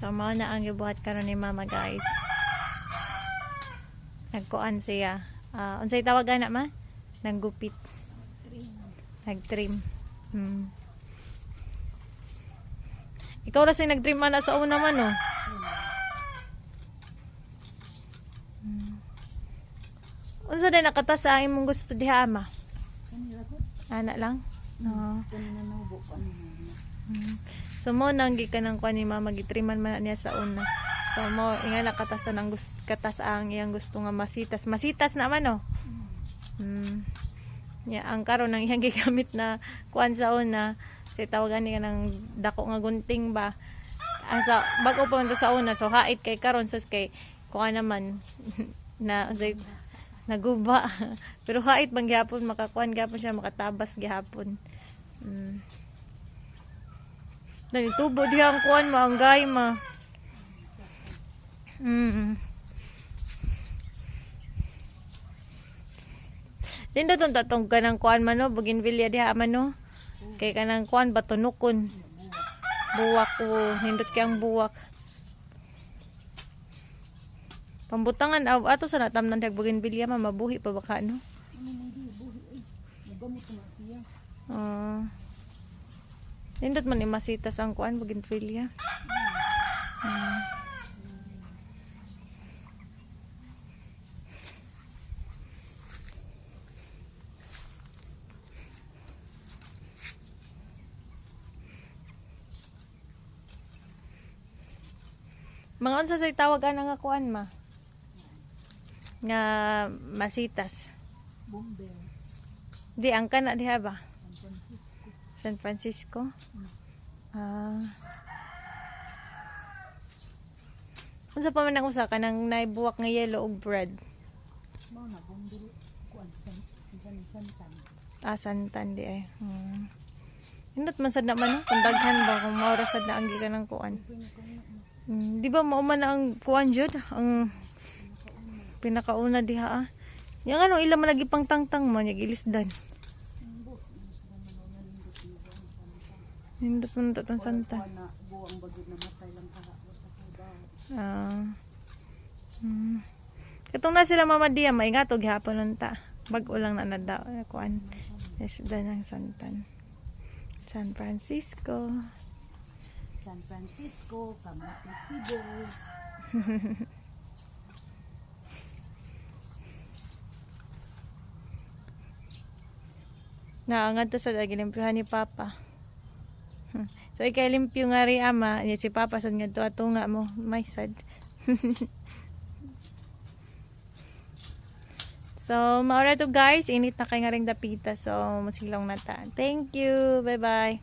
So mao na ang gibuhat karon ni mama guys. Nagkuan siya. Unsay tawag ana ma? Naggupit. Nagtrim. Ikaw ra sing nagtrim man sa una man oh. Unsa din nakatas sa imong gusto diha ama? Ana lang. So mo nang gikanang kuan ni mama gitriman man niya sa una. So mo inga nakatasan ang gusto katas ang iyang gusto nga masitas. Masitas naman oh. Ya ang karon nang iyang gigamit na kuan sa una, say tawagan niya ng dako nga gunting ba. Asa bago pa man to sa una so hait kay karon sus kay kuan naman na say naguba. Pero hait bang gihapon makakuan gihapon siya makatabas gihapon. Dali tubo diha ang kuan mo ang gay ma. Dindo tong tatong kanang kuan man no, bougainvillea diha man no. Kay kanang kuan batunukon. Buwak ko, nindot kayang buwak. Pambutangan ato sa natamnan dag bougainvillea ma mabuhi pa baka no. Nindot man ni masitas ang kuan bougainvillea. Mga unsa say tawag ana nga kuan ma? Nga masitas. Bomber. Di ang kana diha ba? San Francisco. Unsa pa man ang usa kanang naibuwak nga yellow og bread? Mao na bomber kuan santan. Santan di ay. Indot man sad na man no? Kung daghan ba kung maura sad na ang gikanang kuan. Di ba mauman na ang kuan jud ang pinakauna diha yang ano ila man lagi pang tangtang man yung ilisdan. Nindot man tatong santan. Buwang bagid na matay lang kahapon sa Katong na sila mama diya maingato gihapon unta. Bag-o lang na nadaw kuan. Isda ng santan. San Francisco, Camotes City. Naangat to sa gilimpyuhan ni Papa. So ikay limpyo nga ri ama, ni si Papa sad ngadto atunga mo, may sad. So maura to guys, init na kay nga ring dapita. So masilong na ta. Thank you. Bye-bye.